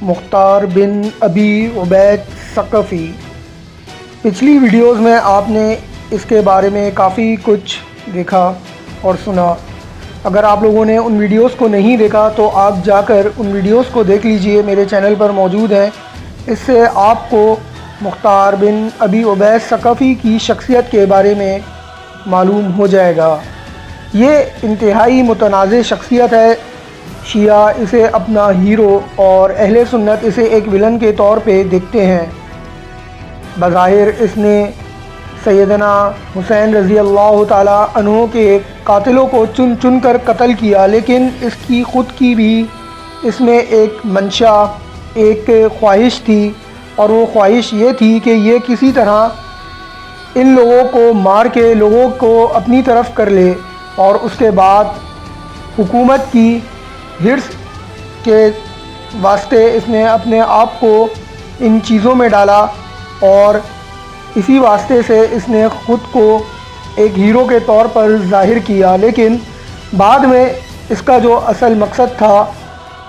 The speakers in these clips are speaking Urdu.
مختار بن ابی عبید ثقفی۔ پچھلی ویڈیوز میں آپ نے اس کے بارے میں کافی کچھ دیکھا اور سنا۔ اگر آپ لوگوں نے ان ویڈیوز کو نہیں دیکھا تو آپ جا کر ان ویڈیوز کو دیکھ لیجئے، میرے چینل پر موجود ہیں۔ اس سے آپ کو مختار بن ابی عبید ثقفی کی شخصیت کے بارے میں معلوم ہو جائے گا۔ یہ انتہائی متنازع شخصیت ہے۔ شیعہ اسے اپنا ہیرو اور اہل سنت اسے ایک ولن کے طور پہ دیکھتے ہیں۔ بظاہر اس نے سیدنا حسین رضی اللہ تعالیٰ عنہ کے قاتلوں کو چن چن کر قتل کیا، لیکن اس کی خود کی بھی اس میں ایک منشا، ایک خواہش تھی، اور وہ خواہش یہ تھی کہ یہ کسی طرح ان لوگوں کو مار کے لوگوں کو اپنی طرف کر لے، اور اس کے بعد حکومت کی ہرس کے واسطے اس نے اپنے آپ کو ان چیزوں میں ڈالا، اور اسی واسطے سے اس نے خود کو ایک ہیرو کے طور پر ظاہر کیا۔ لیکن بعد میں اس کا جو اصل مقصد تھا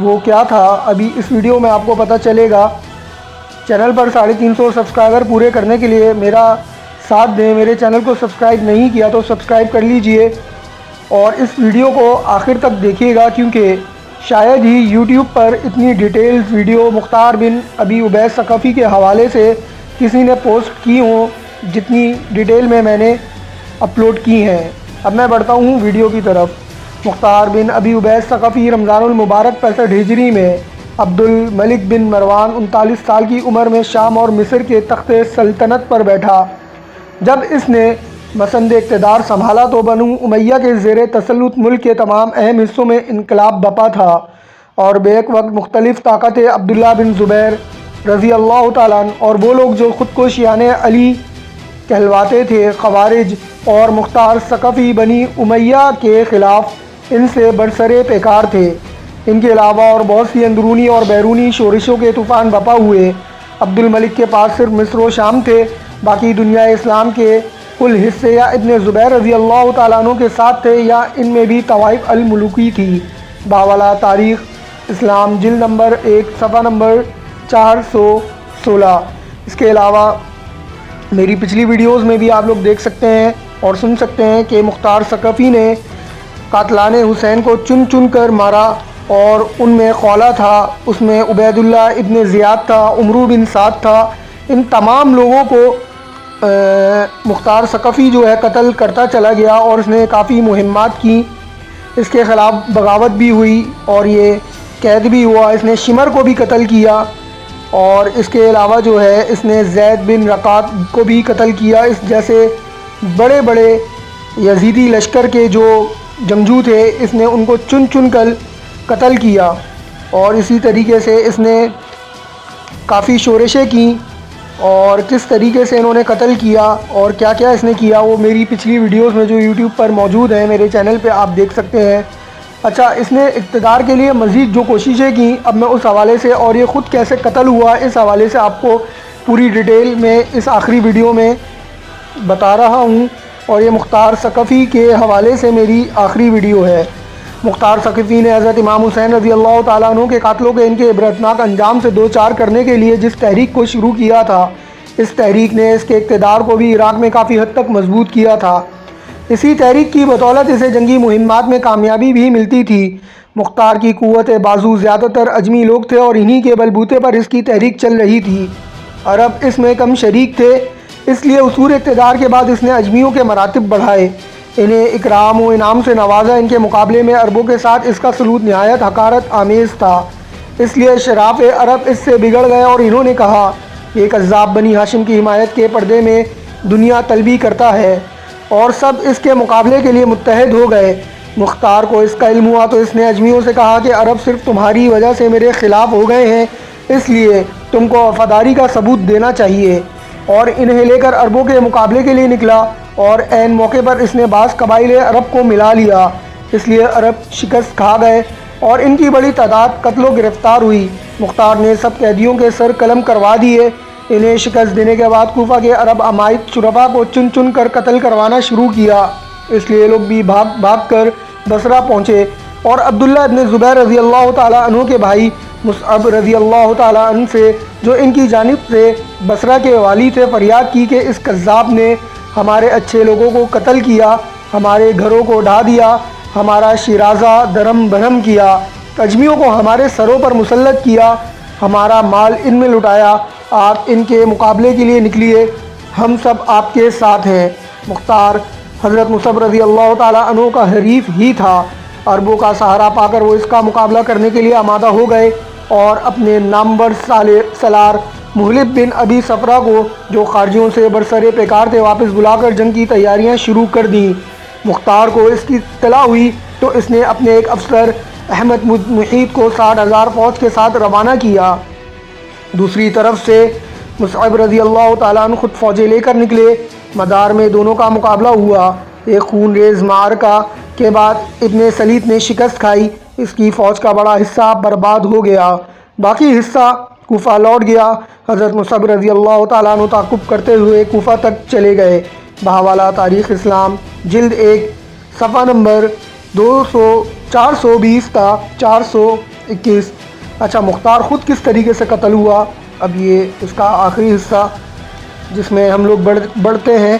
وہ کیا تھا، ابھی اس ویڈیو میں آپ کو پتہ چلے گا۔ چینل پر 350 سبسکرائبر پورے کرنے کے لیے میرا ساتھ دیں۔ میرے چینل کو سبسکرائب نہیں کیا تو سبسکرائب کر لیجئے، اور اس ویڈیو کو آخر تک دیکھیے گا، کیونکہ شاید ہی یوٹیوب پر اتنی ڈیٹیلز ویڈیو مختار بن ابی عبید ثقفی کے حوالے سے کسی نے پوسٹ کی ہوں جتنی ڈیٹیل میں نے اپلوڈ کی ہیں۔ اب میں بڑھتا ہوں ویڈیو کی طرف۔ مختار بن ابی عبید ثقفی رمضان المبارک 65 ہجری میں عبد الملک بن مروان 39 سال کی عمر میں شام اور مصر کے تخت سلطنت پر بیٹھا۔ جب اس نے مسند اقتدار سنبھالا تو بنو امیہ کے زیر تسلط ملک کے تمام اہم حصوں میں انقلاب بپا تھا، اور بیک وقت مختلف طاقتیں عبداللہ بن زبیر رضی اللہ تعالیٰ عنہ اور وہ لوگ جو خود کو شیعان علی کہلواتے تھے، خوارج اور مختار ثقفی بنی امیہ کے خلاف ان سے برسرِ پیکار تھے۔ ان کے علاوہ اور بہت سی اندرونی اور بیرونی شورشوں کے طوفان بپا ہوئے۔ عبد الملک کے پاس صرف مصر و شام تھے، باقی دنیا اسلام کے کل حصے یا ابن زبیر رضی اللہ تعالیٰ عنہ کے ساتھ تھے، یا ان میں بھی طوائف الملوکی تھی۔ باولا تاریخ اسلام جلد نمبر 1 صفحہ نمبر 416۔ اس کے علاوہ میری پچھلی ویڈیوز میں بھی آپ لوگ دیکھ سکتے ہیں اور سن سکتے ہیں کہ مختار ثقفی نے قاتلان حسین کو چن چن کر مارا، اور ان میں خولہ تھا، اس میں عبید اللہ ابن زیاد تھا، عمرو بن سعد تھا۔ ان تمام لوگوں کو مختار ثقفی جو ہے قتل کرتا چلا گیا، اور اس نے کافی مہمات کی، اس کے خلاف بغاوت بھی ہوئی اور یہ قید بھی ہوا۔ اس نے شمر کو بھی قتل کیا، اور اس کے علاوہ جو ہے اس نے زید بن رقات کو بھی قتل کیا۔ اس جیسے بڑے بڑے یزیدی لشکر کے جو جنگجو تھے، اس نے ان کو چن چن کر قتل کیا، اور اسی طریقے سے اس نے کافی شورشیں کی، اور کس طریقے سے انہوں نے قتل کیا اور کیا کیا اس نے کیا وہ میری پچھلی ویڈیوز میں جو یوٹیوب پر موجود ہیں میرے چینل پہ آپ دیکھ سکتے ہیں۔ اچھا، اس نے اقتدار کے لیے مزید جو کوششیں کی، اب میں اس حوالے سے اور یہ خود کیسے قتل ہوا اس حوالے سے آپ کو پوری ڈیٹیل میں اس آخری ویڈیو میں بتا رہا ہوں، اور یہ مختار ثقفی کے حوالے سے میری آخری ویڈیو ہے۔ مختار ثقفی نے حضرت امام حسین رضی اللہ تعالیٰ عنہ کے قاتلوں کے ان کے عبرتناک انجام سے دوچار کرنے کے لیے جس تحریک کو شروع کیا تھا، اس تحریک نے اس کے اقتدار کو بھی عراق میں کافی حد تک مضبوط کیا تھا۔ اسی تحریک کی بدولت اسے جنگی مہمات میں کامیابی بھی ملتی تھی۔ مختار کی قوت بازو زیادہ تر اجمی لوگ تھے، اور انہی کے بلبوتے پر اس کی تحریک چل رہی تھی۔ عرب اس میں کم شریک تھے، اس لیے عصور اقتدار کے بعد اس نے اجمیوں کے مراتب بڑھائے، انہیں اکرام و انعام سے نوازا۔ ان کے مقابلے میں عربوں کے ساتھ اس کا سلوک نہایت حقارت آمیز تھا، اس لیے شراف عرب اس سے بگڑ گئے، اور انہوں نے کہا کہ ایک کذاب بنی ہاشم کی حمایت کے پردے میں دنیا طلبی کرتا ہے، اور سب اس کے مقابلے کے لیے متحد ہو گئے۔ مختار کو اس کا علم ہوا تو اس نے اجمیوں سے کہا کہ عرب صرف تمہاری وجہ سے میرے خلاف ہو گئے ہیں، اس لیے تم کو وفاداری کا ثبوت دینا چاہیے، اور انہیں لے کر عربوں کے مقابلے کے لیے نکلا، اور عین موقع پر اس نے بعض قبائل عرب کو ملا لیا، اس لیے عرب شکست کھا گئے، اور ان کی بڑی تعداد قتل و گرفتار ہوئی۔ مختار نے سب قیدیوں کے سر قلم کروا دیے۔ انہیں شکست دینے کے بعد کوفہ کے عرب عمائد شرفا کو چن چن کر قتل کروانا شروع کیا، اس لیے لوگ بھی بھاگ بھاگ کر بصرہ پہنچے، اور عبداللہ ابن زبیر رضی اللہ تعالیٰ عنہ کے بھائی مصعب رضی اللہ تعالیٰ عنہ سے، جو ان کی جانب سے بصرہ کے والی تھے، فریاد کی کہ اس کذاب نے ہمارے اچھے لوگوں کو قتل کیا، ہمارے گھروں کو ڈھا دیا، ہمارا شیرازہ درم برہم کیا، اجمیوں کو ہمارے سروں پر مسلط کیا، ہمارا مال ان میں لٹایا، آپ ان کے مقابلے کے لیے نکلیے، ہم سب آپ کے ساتھ ہیں۔ مختار حضرت مصعب رضی اللہ تعالیٰ عنہ کا حریف ہی تھا۔ عربوں کا سہارا پا کر وہ اس کا مقابلہ کرنے کے لیے آمادہ ہو گئے اور اپنے نامور سالار محلب بن ابی صفرہ کو، جو خارجیوں سے برسر پیکار تھے، واپس بلا کر جنگ کی تیاریاں شروع کر دیں۔ مختار کو اس کی اطلاع ہوئی تو اس نے اپنے ایک افسر احمد محیط کو 60,000 فوج کے ساتھ روانہ کیا۔ دوسری طرف سے مصعب رضی اللہ تعالیٰ عنہ خود فوجیں لے کر نکلے۔ مدار میں دونوں کا مقابلہ ہوا۔ ایک خون ریز معرکہ کے بعد ابن سلیط نے شکست کھائی، اس کی فوج کا بڑا حصہ برباد ہو گیا، باقی حصہ کوفہ لوٹ گیا۔ حضرت مصعب رضی اللہ تعالیٰ عنہ تعاقب کرتے ہوئے کوفہ تک چلے گئے۔ بہاولہ تاریخ اسلام جلد 1 صفحہ نمبر 420 تا 421۔ اچھا، مختار خود کس طریقے سے قتل ہوا؟ اب یہ اس کا آخری حصہ جس میں ہم لوگ بڑھتے ہیں۔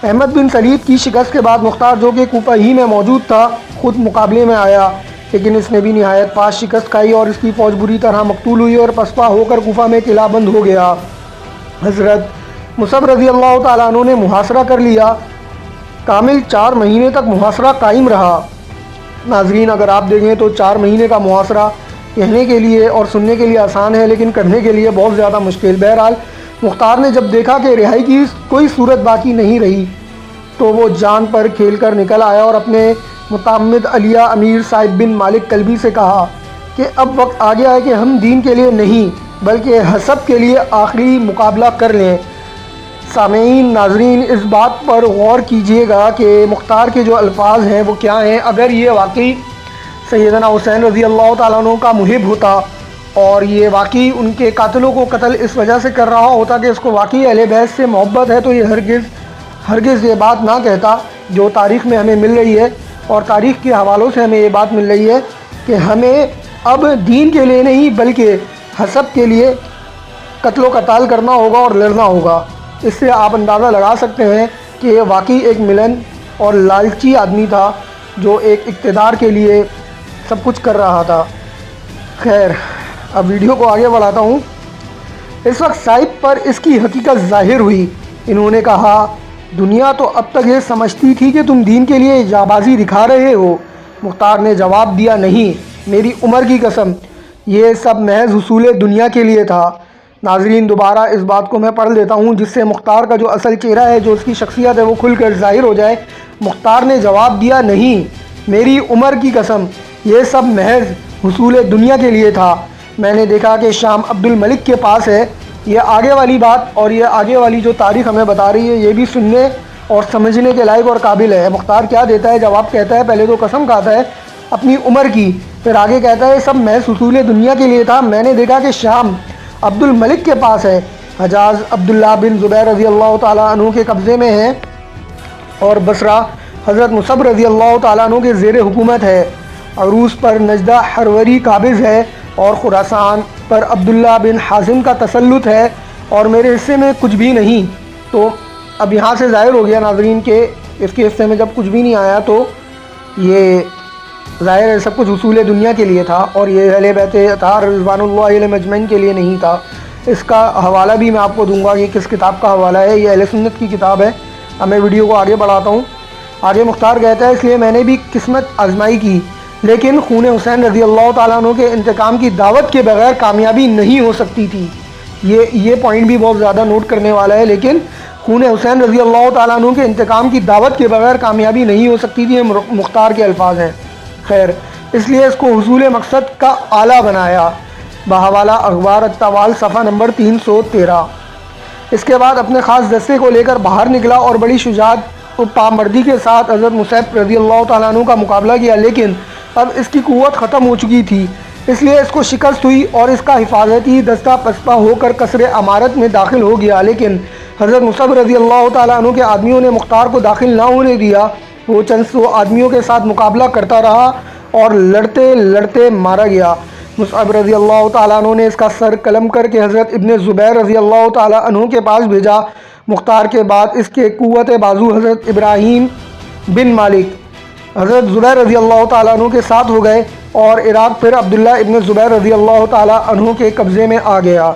احمد بن سلیط کی شکست کے بعد مختار، جو کہ کوفہ ہی میں موجود تھا، خود مقابلے میں آیا، لیکن اس نے بھی نہایت پاس شکست کھائی اور اس کی فوج بری طرح مقتول ہوئی اور پسپا ہو کر کوفہ میں قلعہ بند ہو گیا۔ حضرت مصعب رضی اللہ تعالیٰ عنہ نے محاصرہ کر لیا۔ کامل 4 مہینے تک محاصرہ قائم رہا۔ ناظرین، اگر آپ دیکھیں تو 4 مہینے کا محاصرہ کہنے کے لیے اور سننے کے لیے آسان ہے، لیکن کرنے کے لیے بہت زیادہ مشکل۔ بہرحال مختار نے جب دیکھا کہ رہائی کی کوئی صورت باقی نہیں رہی تو وہ جان پر کھیل کر نکل آیا اور اپنے متعمد علیہ امیر صاحب بن مالک کلبی سے کہا کہ اب وقت آ گیا ہے کہ ہم دین کے لیے نہیں بلکہ حسب کے لیے آخری مقابلہ کر لیں۔ سامعین، ناظرین، اس بات پر غور کیجئے گا کہ مختار کے جو الفاظ ہیں وہ کیا ہیں۔ اگر یہ واقعی سیدنا حسین رضی اللہ تعالیٰ عنہ کا محب ہوتا اور یہ واقعی ان کے قاتلوں کو قتل اس وجہ سے کر رہا ہوتا کہ اس کو واقعی اہل بیت سے محبت ہے، تو یہ ہرگز یہ بات نہ کہتا جو تاریخ میں ہمیں مل رہی ہے، اور تاریخ کے حوالوں سے ہمیں یہ بات مل رہی ہے کہ ہمیں اب دین کے لیے نہیں بلکہ حسب کے لیے قتل و قتال کرنا ہوگا اور لڑنا ہوگا۔ اس سے آپ اندازہ لگا سکتے ہیں کہ یہ واقعی ایک ملن اور لالچی آدمی تھا جو ایک اقتدار کے لیے سب کچھ کر رہا تھا۔ خیر، اب ویڈیو کو آگے بڑھاتا ہوں۔ اس وقت صاحب پر اس کی حقیقت ظاہر ہوئی۔ انہوں نے کہا، دنیا تو اب تک یہ سمجھتی تھی کہ تم دین کے لیے جانبازی دکھا رہے ہو۔ مختار نے جواب دیا، نہیں، میری عمر کی قسم، یہ سب محض حصول دنیا کے لیے تھا۔ ناظرین، دوبارہ اس بات کو میں پڑھ لیتا ہوں جس سے مختار کا جو اصل چہرہ ہے، جو اس کی شخصیت ہے، وہ کھل کر ظاہر ہو جائے۔ مختار نے جواب دیا، نہیں، میری عمر کی قسم، یہ سب محض حصول دنیا کے لیے تھا۔ میں نے دیکھا کہ شام عبد الملک کے پاس ہے۔ یہ آگے والی بات اور یہ آگے والی جو تاریخ ہمیں بتا رہی ہے، یہ بھی سننے اور سمجھنے کے لائق اور قابل ہے۔ مختار کیا دیتا ہے جواب؟ کہتا ہے، پہلے تو قسم کھاتا ہے اپنی عمر کی، پھر آگے کہتا ہے سب محض حصول دنیا کے لیے تھا۔ میں نے دیکھا کہ شام عبد الملک کے پاس ہے، حجاز عبداللہ بن زبیر رضی اللہ تعالیٰ عنہ کے قبضے میں ہے، اور بصرہ حضرت مصعب رضی اللہ تعالیٰ عنہ کے زیر حکومت ہے۔ عروس پر نجدہ حروری قابض ہے اور خراسان پر عبداللہ بن حازم کا تسلط ہے، اور میرے حصے میں کچھ بھی نہیں۔ تو اب یہاں سے ظاہر ہو گیا ناظرین کہ اس کے حصے میں جب کچھ بھی نہیں آیا تو یہ ظاہر ہے سب کچھ حصول دنیا کے لیے تھا، اور یہ اہل بیت اطہار رضوان اللہ علیہم اجمعین کے لیے نہیں تھا۔ اس کا حوالہ بھی میں آپ کو دوں گا کہ کس کتاب کا حوالہ ہے۔ یہ اہل سنت کی کتاب ہے۔ اب میں ویڈیو کو آگے بڑھاتا ہوں۔ آگے مختار کہتا ہے، اس لیے میں نے بھی قسمت آزمائی کی، لیکن خون حسین رضی اللہ تعالیٰ عنہ کے انتقام کی دعوت کے بغیر کامیابی نہیں ہو سکتی تھی۔ یہ پوائنٹ بھی بہت زیادہ نوٹ کرنے والا ہے، لیکن خون حسین رضی اللہ تعالیٰ عنہ کے انتقام کی دعوت کے بغیر کامیابی نہیں ہو سکتی تھی۔ یہ مختار کے الفاظ ہیں۔ خیر، اس لیے اس کو حصول مقصد کا آلہ بنایا۔ بحوالہ اخبار الطوال صفحہ نمبر 313۔ اس کے بعد اپنے خاص دستے کو لے کر باہر نکلا اور بڑی شجاعت و پامردی کے ساتھ حضرت مصعب رضی اللہ تعالیٰ عنہ کا مقابلہ کیا، لیکن اب اس کی قوت ختم ہو چکی تھی، اس لیے اس کو شکست ہوئی اور اس کا حفاظتی دستہ پسپا ہو کر قصر امارت میں داخل ہو گیا۔ لیکن حضرت مصعب رضی اللہ تعالیٰ عنہ کے آدمیوں نے مختار کو داخل نہ ہونے دیا۔ وہ چند سو آدمیوں کے ساتھ مقابلہ کرتا رہا اور لڑتے لڑتے مارا گیا۔ مصعب رضی اللہ تعالیٰ عنہ نے اس کا سر قلم کر کے حضرت ابن زبیر رضی اللہ تعالیٰ عنہ کے پاس بھیجا۔ مختار کے بعد اس کے قوت بازو حضرت ابراہیم بن مالک حضرت زبیر رضی اللہ تعالیٰ عنہ کے ساتھ ہو گئے اور عراق پھر عبداللہ ابن زبیر رضی اللہ تعالیٰ عنہ کے قبضے میں آ گیا۔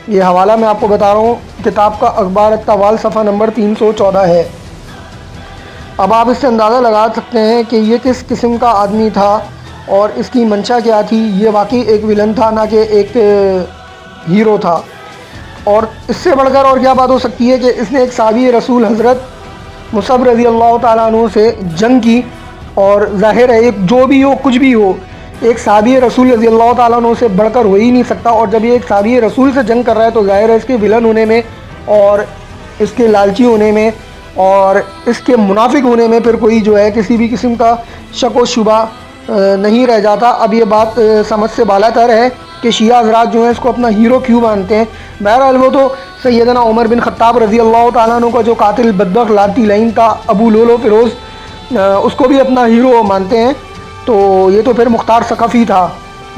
یہ حوالہ میں آپ کو بتا رہا ہوں، کتاب کا اخبار الطوال صفحہ نمبر 314 ہے۔ اب آپ اس سے اندازہ لگا سکتے ہیں کہ یہ کس قسم کا آدمی تھا اور اس کی منشا کیا تھی۔ یہ واقعی ایک ویلن تھا، نہ کہ ایک ہیرو تھا۔ اور اس سے بڑھ کر اور کیا بات ہو سکتی ہے کہ اس نے ایک صحابی رسول حضرت مصعب رضی اللہ تعالیٰ عنہ سے جنگ کی، اور ظاہر ہے جو بھی ہو کچھ بھی ہو، ایک صحابی رسول رضی اللہ تعالیٰ عنہ سے بڑھ کر ہو ہی نہیں سکتا۔ اور جب یہ ایک صحابی رسول سے جنگ کر رہا ہے تو ظاہر ہے اس کے ویلن ہونے میں اور اس کے لالچی ہونے میں اور اس کے منافق ہونے میں پھر کوئی جو ہے کسی بھی قسم کا شک و شبہ نہیں رہ جاتا۔ اب یہ بات سمجھ سے بالا تر ہے کہ شیعہ حضرات جو ہیں اس کو اپنا ہیرو کیوں مانتے ہیں۔ بہرحال وہ تو سیدنا عمر بن خطاب رضی اللہ تعالیٰ عنہ کا جو قاتل بدبخت لعنتی لعین تھا ابو لولو فیروز، اس کو بھی اپنا ہیرو مانتے ہیں۔ تو یہ تو پھر مختار ثقفی تھا،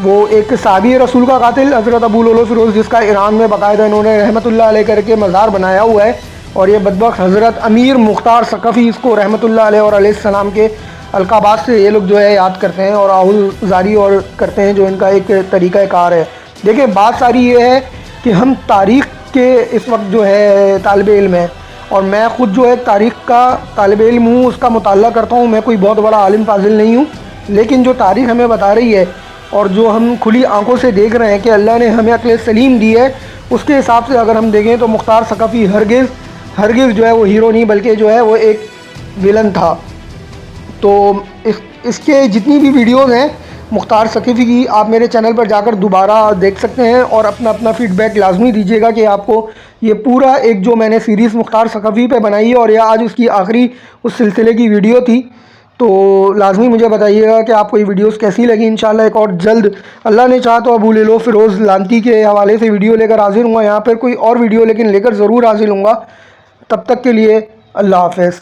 وہ ایک صحابی رسول کا قاتل حضرت ابو لولو فیروز، جس کا ایران میں باقاعدہ انہوں نے رحمۃ اللہ علیہ کر کے مزار بنایا ہوا ہے۔ اور یہ بدبخت حضرت امیر مختار ثقفی، اس کو رحمۃ اللہ علیہ اور علیہ السلام کے القابات سے یہ لوگ جو ہے یاد کرتے ہیں اور آہل زاری اور کرتے ہیں، جو ان کا ایک طریقہ کار ہے۔ دیکھیں بات ساری یہ ہے کہ ہم تاریخ کے اس وقت جو ہے طالب علم ہیں، اور میں خود جو ہے تاریخ کا طالب علم ہوں، اس کا مطالعہ کرتا ہوں۔ میں کوئی بہت بڑا عالم فاضل نہیں ہوں، لیکن جو تاریخ ہمیں بتا رہی ہے اور جو ہم کھلی آنکھوں سے دیکھ رہے ہیں کہ اللہ نے ہمیں عقل سلیم دی ہے، اس کے حساب سے اگر ہم دیکھیں تو مختار ثقفی ہرگز جو ہے وہ ہیرو نہیں، بلکہ جو ہے وہ ایک ویلن تھا۔ تو اس کے جتنی بھی ویڈیوز ہیں مختار ثقفی کی، آپ میرے چینل پر جا کر دوبارہ دیکھ سکتے ہیں اور اپنا فیڈ بیک لازمی دیجیے گا کہ آپ کو یہ پورا ایک جو میں نے سیریز مختار ثقفی پہ بنائی ہے اور یہ آج اس کی آخری اس سلسلے کی ویڈیو تھی، تو لازمی مجھے بتائیے گا کہ آپ کو یہ ویڈیوز کیسی لگی۔ انشاءاللہ ایک اور جلد اللہ نے چاہا تو ابو لولو فیروز لعنتی کے حوالے سے ویڈیو لے کر حاضر ہوں گا، یہاں پر کوئی اور ویڈیو لیکن لے کر ضرور حاضر ہوں گا۔ تب تک کے لیے اللہ حافظ۔